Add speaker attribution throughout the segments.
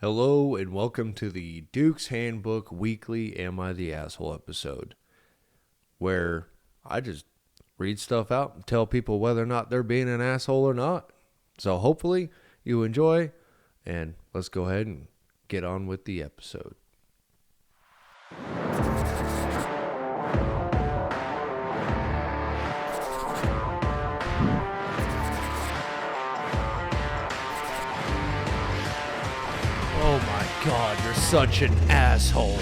Speaker 1: Hello and welcome to the Duke's Handbook Weekly Am I the Asshole episode, where I just read stuff out and tell people whether or not they're being an asshole or not. So hopefully you enjoy, and let's go ahead and get on with the episode. Oh my god, you're such an asshole.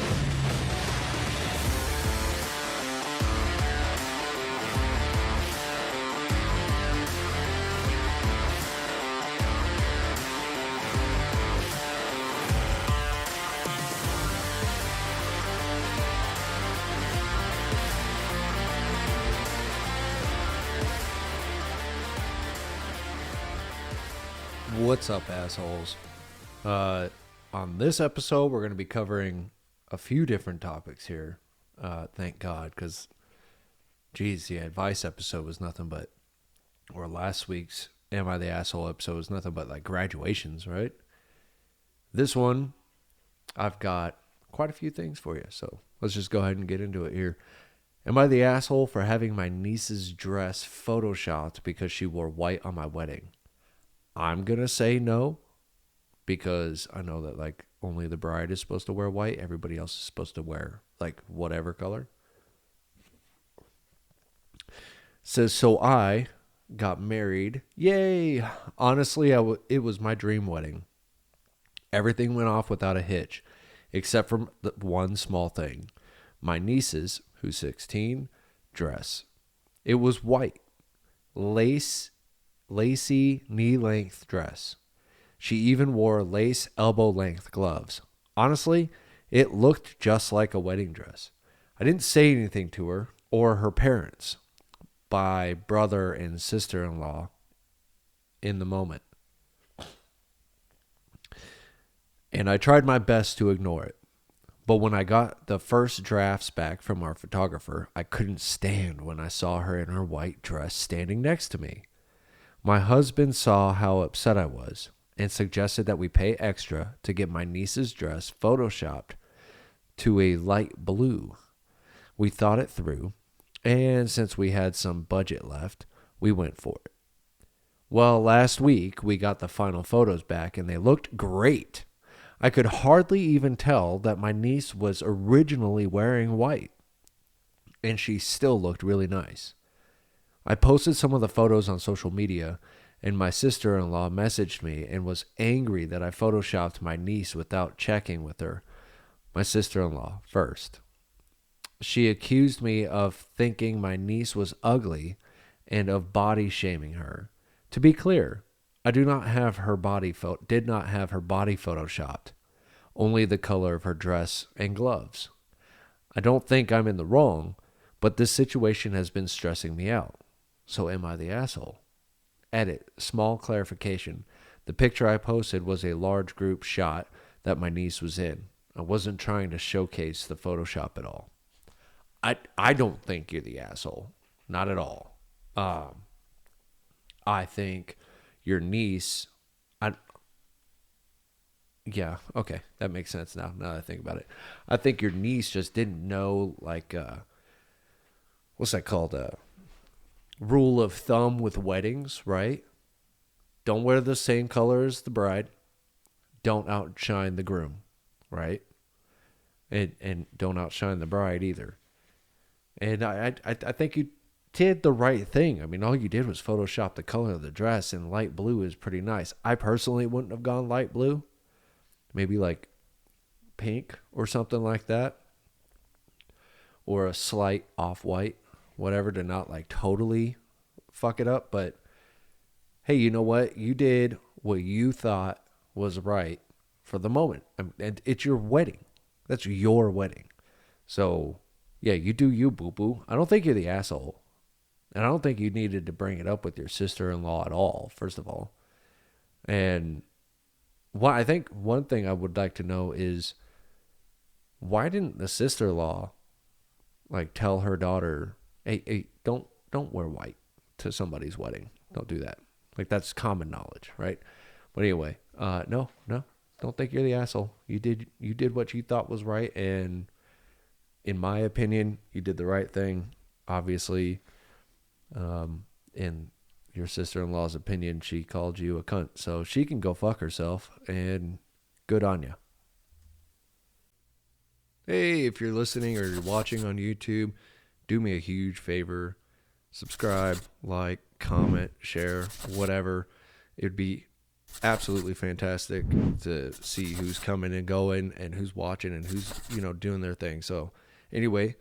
Speaker 1: What's up, assholes? On this episode, we're going to be covering a few different topics here. Thank God, because, geez, the advice episode was nothing but, or last week's Am I the Asshole episode was nothing but like graduations, right? This one, I've got quite a few things for you, so let's just go ahead and get into it here. Am I the asshole for having my niece's dress photoshopped because she wore white on my wedding? I'm going to say no, because I know that like only the bride is supposed to wear white. Everybody else is supposed to wear like whatever color. Says, so I got married. Yay. Honestly, it was my dream wedding. Everything went off without a hitch, except for the one small thing. My niece's, who's 16, dress. It was white, lacy knee-length dress. She even wore lace elbow-length gloves. Honestly, it looked just like a wedding dress. I didn't say anything to her or her parents, my brother and sister-in-law, in the moment. And I tried my best to ignore it. But when I got the first drafts back from our photographer, I couldn't stand when I saw her in her white dress standing next to me. My husband saw how upset I was and suggested that we pay extra to get my niece's dress photoshopped to a light blue. We thought it through, and since we had some budget left, we went for it. Well, last week we got the final photos back and they looked great. I could hardly even tell that my niece was originally wearing white, and she still looked really nice. I posted some of the photos on social media, and my sister-in-law messaged me and was angry that I photoshopped my niece without checking with her. My sister-in-law first. She accused me of thinking my niece was ugly and of body shaming her. To be clear, I did not have her body photoshopped, only the color of her dress and gloves. I don't think I'm in the wrong, but this situation has been stressing me out. So am I the asshole? Edit. Small clarification. The picture I posted was a large group shot that my niece was in. I wasn't trying to showcase the Photoshop at all. I don't think you're the asshole. Not at all. I think your niece... Yeah, okay. That makes sense now that I think about it. I think your niece just didn't know, like, what's that called? Rule of thumb with weddings, right? Don't wear the same color as the bride. Don't outshine the groom, right? And don't outshine the bride either. And I think you did the right thing. I mean, all you did was Photoshop the color of the dress, and light blue is pretty nice. I personally wouldn't have gone light blue. Maybe like pink or something like that. Or a slight off-white, whatever, to not like totally fuck it up. But hey, you know what? You did what you thought was right for the moment. And it's your wedding. That's your wedding. So, yeah, you do you, boo-boo. I don't think you're the asshole. And I don't think you needed to bring it up with your sister-in-law at all, first of all. And I think one thing I would like to know is, why didn't the sister-in-law like tell her daughter, hey, don't wear white to somebody's wedding. Don't do that. Like, that's common knowledge, right? But anyway, no. don't think you're the asshole. You did what you thought was right, and in my opinion, you did the right thing. Obviously, in your sister-in-law's opinion, she called you a cunt, so she can go fuck herself, and good on you. Hey, if you're listening or you're watching on YouTube, do me a huge favor. Subscribe, like, comment, share, whatever. It'd be absolutely fantastic to see who's coming and going and who's watching and who's, doing their thing. So anyway,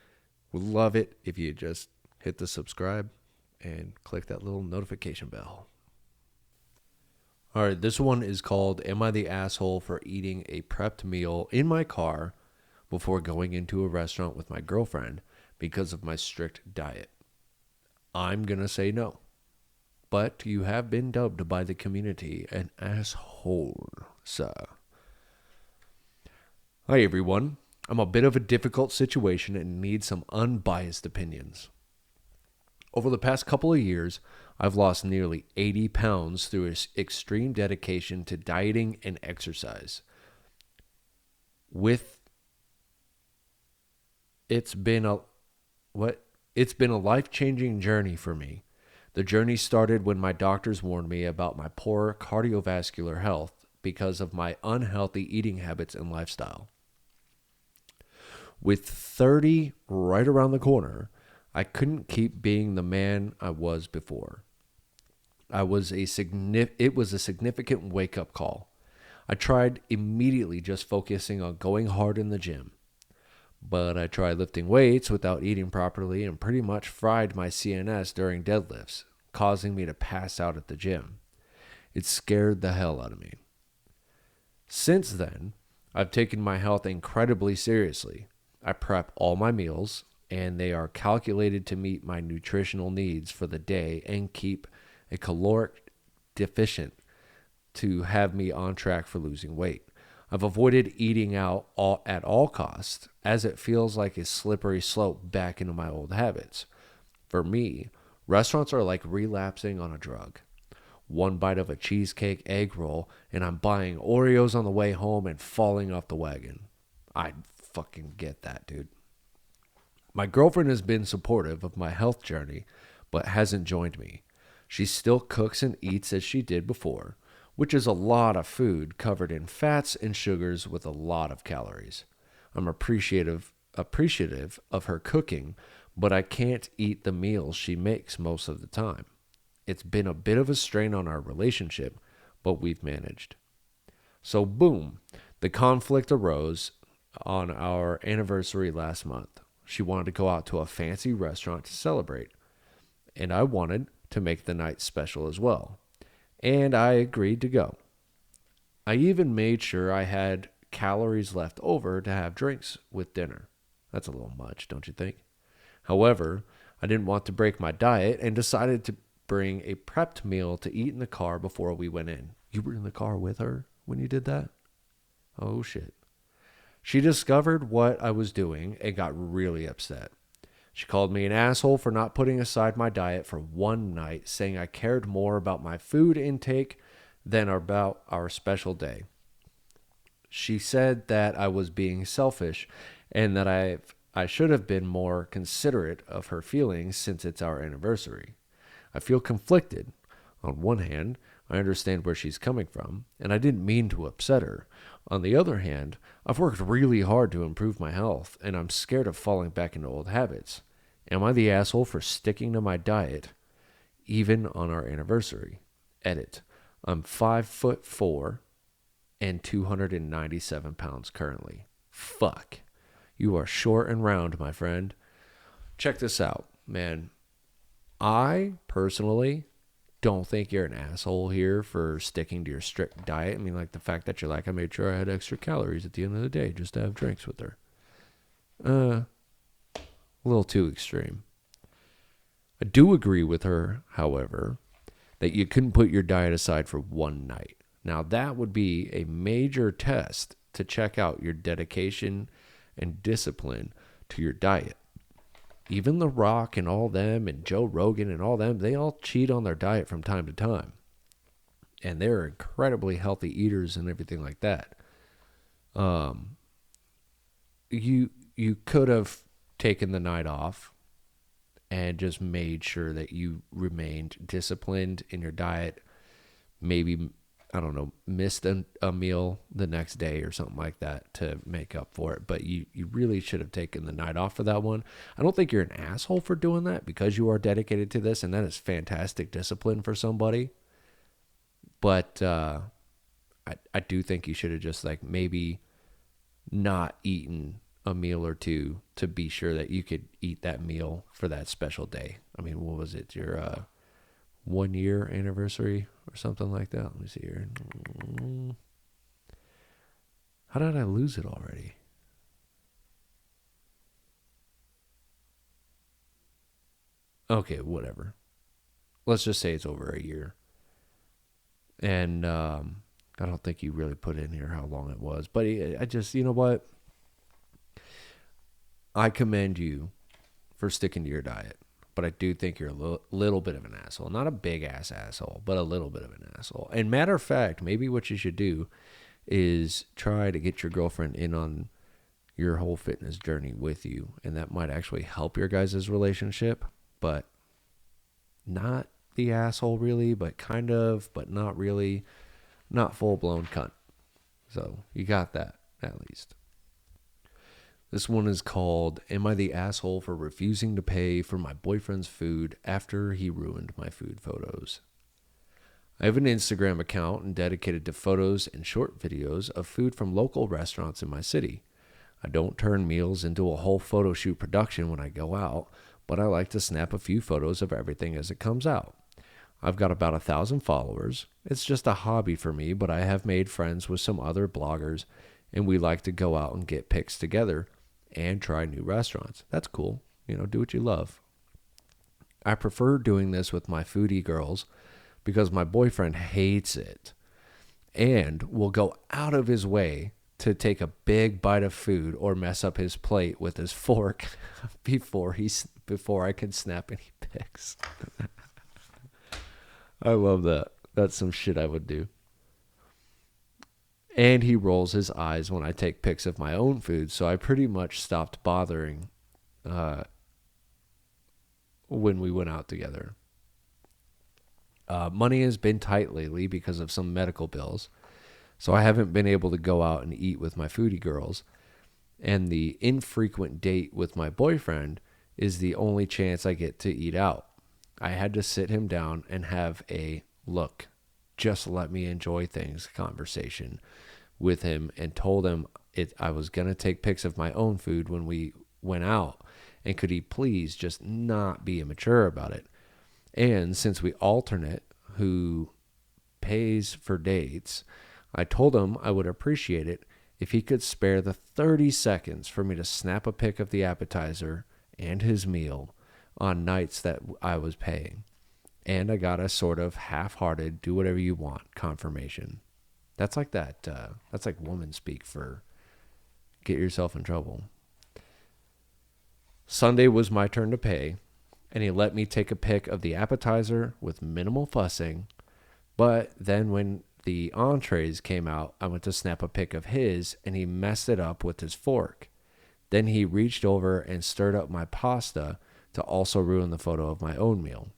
Speaker 1: would love it if you just hit the subscribe and click that little notification bell. All right, this one is called Am I the Asshole for Eating a Prepped Meal in My Car Before Going into a Restaurant with My Girlfriend because of my strict diet? I'm going to say no. But you have been dubbed by the community an asshole, sir. Hi, everyone. I'm a bit of a difficult situation and need some unbiased opinions. Over the past couple of years, I've lost nearly 80 pounds through extreme dedication to dieting and exercise. It's been a life-changing journey for me. The journey started when my doctors warned me about my poor cardiovascular health because of my unhealthy eating habits and lifestyle. With 30 right around the corner, I couldn't keep being the man I was before. It was a significant wake-up call. I tried immediately just focusing on going hard in the gym. But I tried lifting weights without eating properly and pretty much fried my CNS during deadlifts, causing me to pass out at the gym. It scared the hell out of me. Since then, I've taken my health incredibly seriously. I prep all my meals, and they are calculated to meet my nutritional needs for the day and keep a caloric deficient to have me on track for losing weight. I've avoided eating out at all costs, as it feels like a slippery slope back into my old habits. For me, restaurants are like relapsing on a drug. One bite of a cheesecake egg roll, and I'm buying Oreos on the way home and falling off the wagon. I fucking get that, dude. My girlfriend has been supportive of my health journey, but hasn't joined me. She still cooks and eats as she did before, which is a lot of food covered in fats and sugars with a lot of calories. I'm appreciative of her cooking, but I can't eat the meals she makes most of the time. It's been a bit of a strain on our relationship, but we've managed. So boom, the conflict arose on our anniversary last month. She wanted to go out to a fancy restaurant to celebrate, and I wanted to make the night special as well. And I agreed to go. I even made sure I had calories left over to have drinks with dinner. That's a little much, don't you think? However, I didn't want to break my diet and decided to bring a prepped meal to eat in the car before we went in. You were in the car with her when you did that? Oh, shit. She discovered what I was doing and got really upset. She called me an asshole for not putting aside my diet for one night, saying I cared more about my food intake than about our special day. She said that I was being selfish and that I should have been more considerate of her feelings since it's our anniversary. I feel conflicted. On one hand, I understand where she's coming from, and I didn't mean to upset her. On the other hand, I've worked really hard to improve my health, and I'm scared of falling back into old habits. Am I the asshole for sticking to my diet, even on our anniversary? Edit. I'm 5'4" and 297 pounds currently. Fuck. You are short and round, my friend. Check this out, man. I personally don't think you're an asshole here for sticking to your strict diet. I mean, like the fact that you're like, I made sure I had extra calories at the end of the day just to have drinks with her. A little too extreme. I do agree with her, however, that you couldn't put your diet aside for one night. Now, that would be a major test to check out your dedication and discipline to your diet. Even The Rock and all them and Joe Rogan and all them, they all cheat on their diet from time to time. And they're incredibly healthy eaters and everything like that. Um, you could have taken the night off and just made sure that you remained disciplined in your diet. Maybe, I don't know, missed a meal the next day or something like that to make up for it. But you really should have taken the night off for that one. I don't think you're an asshole for doing that because you are dedicated to this, and that is fantastic discipline for somebody. But I do think you should have just like maybe not eaten a meal or two to be sure that you could eat that meal for that special day. I mean, what was it? Your 1 year anniversary or something like that? Let me see here. How did I lose it already? Okay, whatever. Let's just say it's over a year. And I don't think you really put in here how long it was. But I just, you know what? I commend you for sticking to your diet. But I do think you're a little bit of an asshole. Not a big ass asshole, but a little bit of an asshole. And matter of fact, maybe what you should do is try to get your girlfriend in on your whole fitness journey with you. And that might actually help your guys' relationship. But not the asshole really, but kind of, but not really. Not full blown cunt. So you got that at least. This one is called, Am I the Asshole for Refusing to Pay for My Boyfriend's Food After He Ruined My Food Photos? I have an Instagram account and dedicated to photos and short videos of food from local restaurants in my city. I don't turn meals into a whole photo shoot production when I go out, but I like to snap a few photos of everything as it comes out. I've got about 1,000 followers. It's just a hobby for me, but I have made friends with some other bloggers, and we like to go out and get pics together and try new restaurants. That's cool. Do what you love. I prefer doing this with my foodie girls because my boyfriend hates it and will go out of his way to take a big bite of food or mess up his plate with his fork before I can snap any pics. I love that. That's some shit I would do. And he rolls his eyes when I take pics of my own food, so I pretty much stopped bothering when we went out together. Money has been tight lately because of some medical bills, so I haven't been able to go out and eat with my foodie girls. And the infrequent date with my boyfriend is the only chance I get to eat out. I had to sit him down and have a look, just let me enjoy things conversation with him, and told him I was going to take pics of my own food when we went out, and could he please just not be immature about it. And since we alternate who pays for dates, I told him I would appreciate it if he could spare the 30 seconds for me to snap a pic of the appetizer and his meal on nights that I was paying. And I got a sort of half-hearted, do whatever you want confirmation. That's like that. That's like woman speak for get yourself in trouble. Sunday was my turn to pay, and he let me take a pic of the appetizer with minimal fussing. But then when the entrees came out, I went to snap a pic of his, and he messed it up with his fork. Then he reached over and stirred up my pasta to also ruin the photo of my own meal.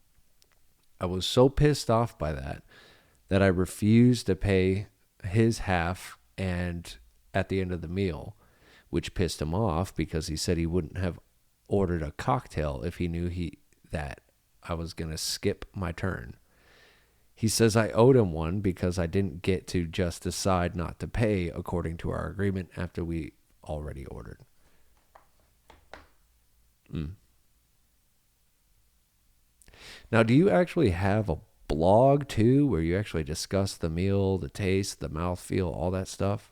Speaker 1: I was so pissed off by that I refused to pay his half and at the end of the meal, which pissed him off because he said he wouldn't have ordered a cocktail if he knew that I was going to skip my turn. He says I owed him one because I didn't get to just decide not to pay according to our agreement after we already ordered. Now, do you actually have a blog too where you actually discuss the meal, the taste, the mouthfeel, all that stuff?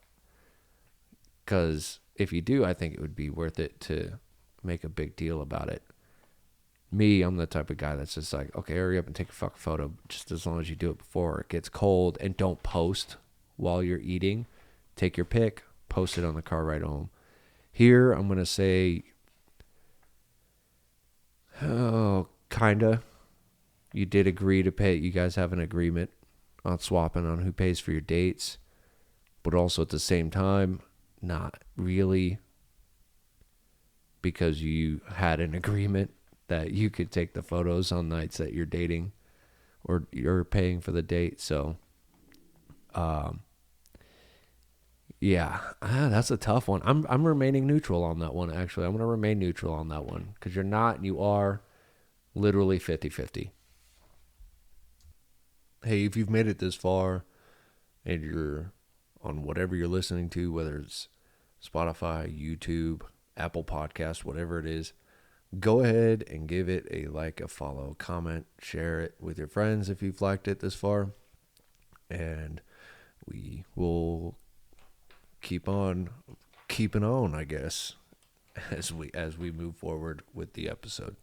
Speaker 1: Because if you do, I think it would be worth it to make a big deal about it. Me, I'm the type of guy that's just like, okay, hurry up and take a fucking photo, just as long as you do it before it gets cold, and don't post while you're eating. Take your pic, post it on the car ride home. Here, I'm going to say, kinda. You did agree to pay. You guys have an agreement on swapping on who pays for your dates. But also at the same time, not really, because you had an agreement that you could take the photos on nights that you're dating or you're paying for the date. So, um, yeah, that's a tough one. I'm remaining neutral on that one, actually. I'm going to remain neutral on that one because you're not, you are literally 50-50. Hey, if you've made it this far and you're on whatever you're listening to, whether it's Spotify, YouTube, Apple Podcast, whatever it is, go ahead and give it a like, a follow, comment, share it with your friends if you've liked it this far. And we will keep on keeping on, I guess, as we move forward with the episode.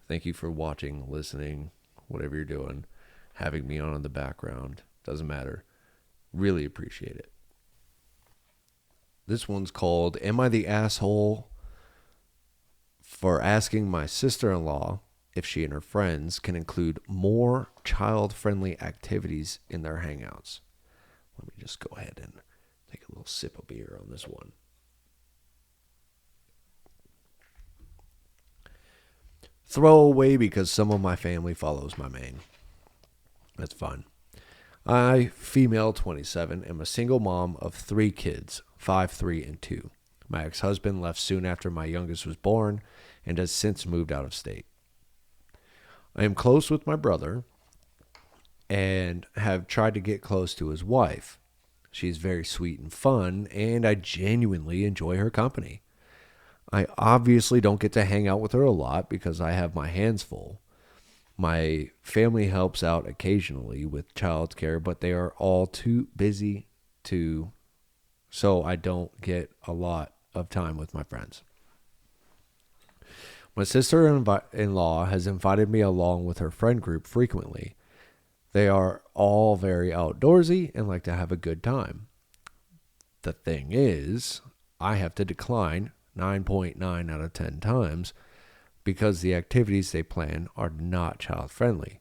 Speaker 1: Thank you for watching, listening, whatever you're doing, having me on in the background. Doesn't matter. Really appreciate it. This one's called Am I the Asshole for Asking My Sister-in-Law if she and her friends can include more child-friendly activities in their hangouts? Let me just go ahead and take a little sip of beer on this one. Throw away because some of my family follows my main. That's fun. I, female 27, am a single mom of 3 kids, 5, 3, and 2. My ex-husband left soon after my youngest was born and has since moved out of state. I am close with my brother and have tried to get close to his wife. She's very sweet and fun, and I genuinely enjoy her company. I obviously don't get to hang out with her a lot because I have my hands full. My family helps out occasionally with childcare, but they are all too busy so I don't get a lot of time with my friends. My sister-in-law has invited me along with her friend group frequently. They are all very outdoorsy and like to have a good time. The thing is, I have to decline 9.9 out of 10 times because the activities they plan are not child-friendly.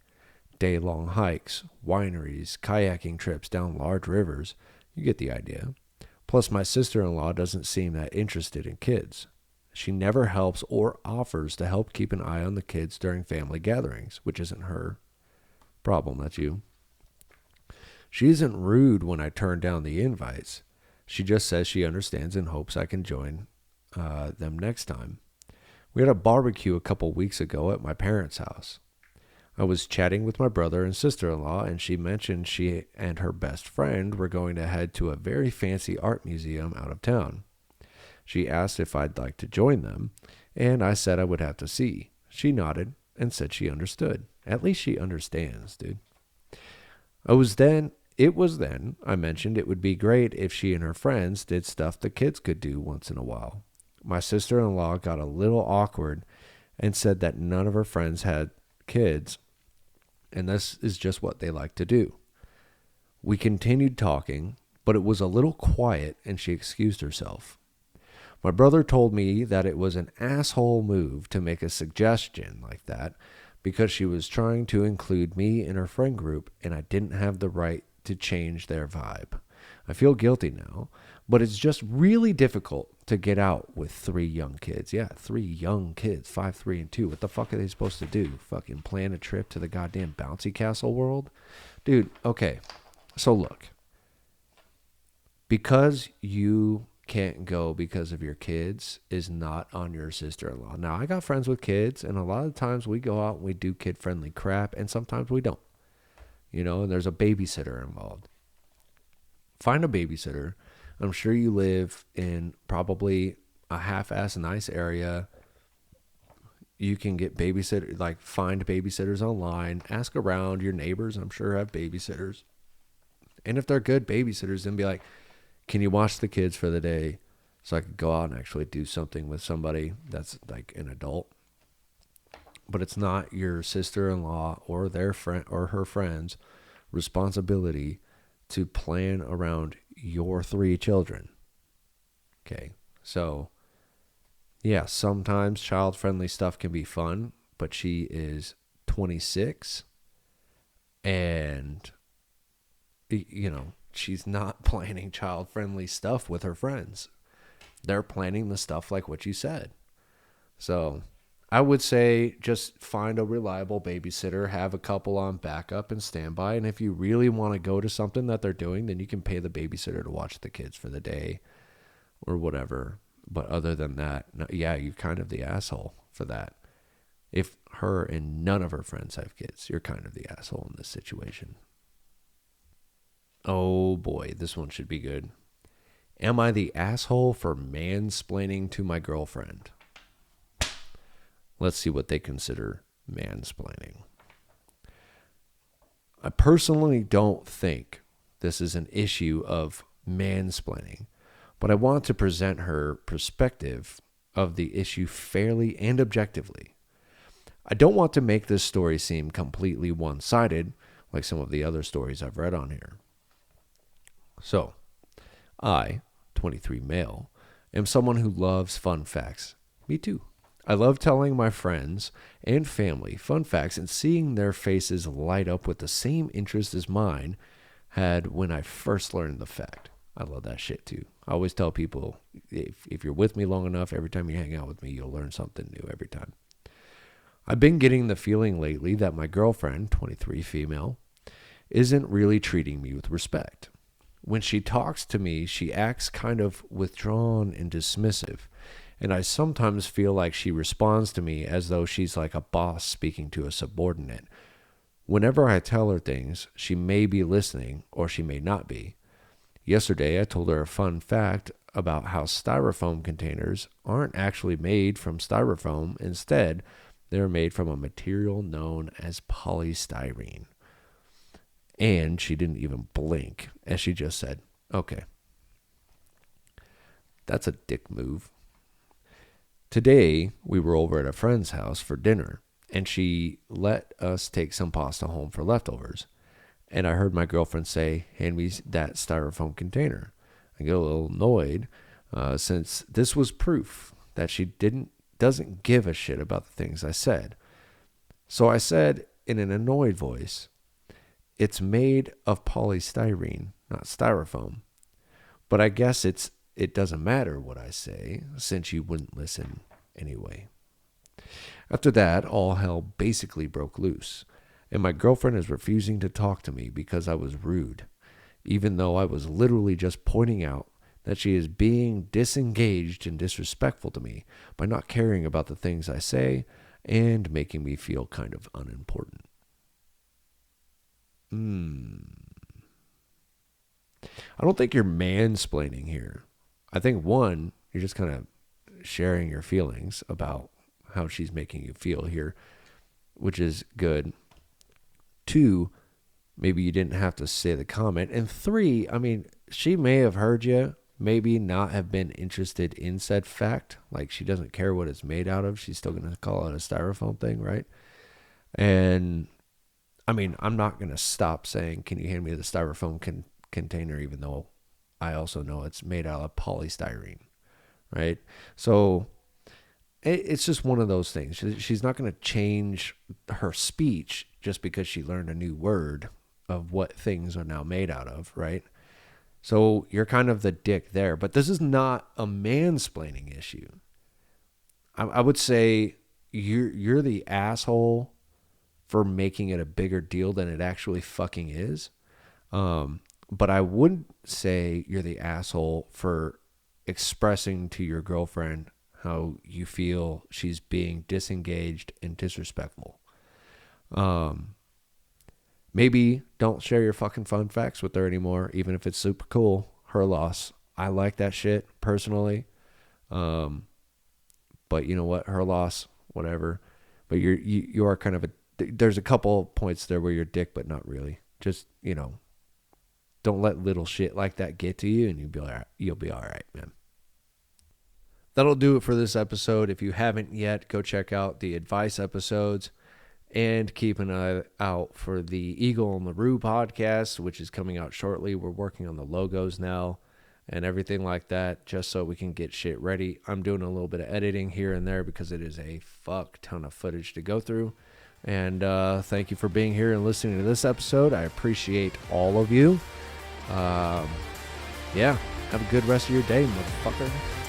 Speaker 1: Day-long hikes, wineries, kayaking trips down large rivers. You get the idea. Plus, my sister-in-law doesn't seem that interested in kids. She never helps or offers to help keep an eye on the kids during family gatherings, which isn't her problem, that's you. She isn't rude when I turn down the invites. She just says she understands and hopes I can join them next time. We had a barbecue a couple weeks ago at my parents' house. I was chatting with my brother and sister-in-law, and she mentioned she and her best friend were going to head to a very fancy art museum out of town. She asked if I'd like to join them, and I said I would have to see. She nodded and said she understood. At least she understands, dude. It was then I mentioned it would be great if she and her friends did stuff the kids could do once in a while. My sister-in-law got a little awkward and said that none of her friends had kids, and this is just what they like to do. We continued talking, but it was a little quiet, and she excused herself. My brother told me that it was an asshole move to make a suggestion like that because she was trying to include me in her friend group, and I didn't have the right to change their vibe. I feel guilty now, but it's just really difficult to get out with 3 young kids. Yeah, 3 young kids, 5, 3, and 2. What the fuck are they supposed to do? Fucking plan a trip to the goddamn bouncy castle world? Dude, okay. So look. Because you can't go because of your kids is not on your sister-in-law. Now, I got friends with kids, and a lot of times we go out and we do kid-friendly crap, and sometimes we don't. You know, and there's a babysitter involved. Find a babysitter. I'm sure you live in probably a half-ass nice area. You can get find babysitters online. Ask around. Your neighbors, I'm sure, have babysitters. And if they're good babysitters, then be like, can you watch the kids for the day so I could go out and actually do something with somebody that's like an adult? But it's not your sister-in-law or their friend or her friend's responsibility to plan around your 3 children. Okay, so yeah, sometimes child-friendly stuff can be fun, but she is 26 and, you know, she's not planning child-friendly stuff with her friends. they're planning the stuff like what you said. So I would say just find a reliable babysitter, have a couple on backup and standby. And if you really want to go to something that they're doing, then you can pay the babysitter to watch the kids for the day or whatever. But other than that, yeah, you're kind of the asshole for that. If her and none of her friends have kids, you're kind of the asshole in this situation. Oh boy, this one should be good. Am I the asshole for mansplaining to my girlfriend? Let's see what they consider mansplaining. I personally don't think this is an issue of mansplaining, but I want to present her perspective of the issue fairly and objectively. I don't want to make this story seem completely one-sided, like some of the other stories I've read on here. So, I, 23 male, am someone who loves fun facts. Me too. I love telling my friends and family fun facts and seeing their faces light up with the same interest as mine had when I first learned the fact. I love that shit too. I always tell people, if you're with me long enough, every time you hang out with me, you'll learn something new every time. I've been getting the feeling lately that my girlfriend, 23 female, isn't really treating me with respect. When she talks to me, she acts kind of withdrawn and dismissive, and I sometimes feel like she responds to me as though she's like a boss speaking to a subordinate. Whenever I tell her things, she may be listening or she may not be. Yesterday, I told her a fun fact about how styrofoam containers aren't actually made from styrofoam. Instead, they're made from a material known as polystyrene. And she didn't even blink, as she just said, okay. That's a dick move. Today, we were over at a friend's house for dinner, and she let us take some pasta home for leftovers. And I heard my girlfriend say, hand me that styrofoam container. I get a little annoyed, since this was proof that she doesn't give a shit about the things I said. So I said in an annoyed voice, it's made of polystyrene, not styrofoam. But I guess it doesn't matter what I say, since you wouldn't listen anyway. After that, all hell basically broke loose, and my girlfriend is refusing to talk to me because I was rude, even though I was literally just pointing out that she is being disengaged and disrespectful to me by not caring about the things I say and making me feel kind of unimportant. I don't think you're mansplaining here. I think, one, you're just kind of sharing your feelings about how she's making you feel here, which is good. Two, maybe you didn't have to say the comment. And three, I mean, she may have heard you, maybe not have been interested in said fact. Like, she doesn't care what it's made out of. She's still going to call it a styrofoam thing, right? And I mean, I'm not going to stop saying, can you hand me the styrofoam container, even though I also know it's made out of polystyrene, right? So it's just one of those things. She's not going to change her speech just because she learned a new word of what things are now made out of, right? So you're kind of the dick there. But this is not a mansplaining issue. I would say you're the asshole for making it a bigger deal than it actually fucking is. But I wouldn't say you're the asshole for expressing to your girlfriend how you feel she's being disengaged and disrespectful. Maybe don't share your fucking fun facts with her anymore, even if it's super cool. Her loss. I like that shit personally. But you know what? Her loss, whatever. But you are kind of there's a couple points there where you're a dick, but not really. Just, don't let little shit like that get to you, and you'll be all right, man. That'll do it for this episode. If you haven't yet, go check out the advice episodes and keep an eye out for the Eagle on the Roo podcast, which is coming out shortly. We're working on the logos now and everything like that, just so we can get shit ready. I'm doing a little bit of editing here and there because it is a fuck ton of footage to go through. And thank you for being here and listening to this episode. I appreciate all of you. Yeah, have a good rest of your day, motherfucker.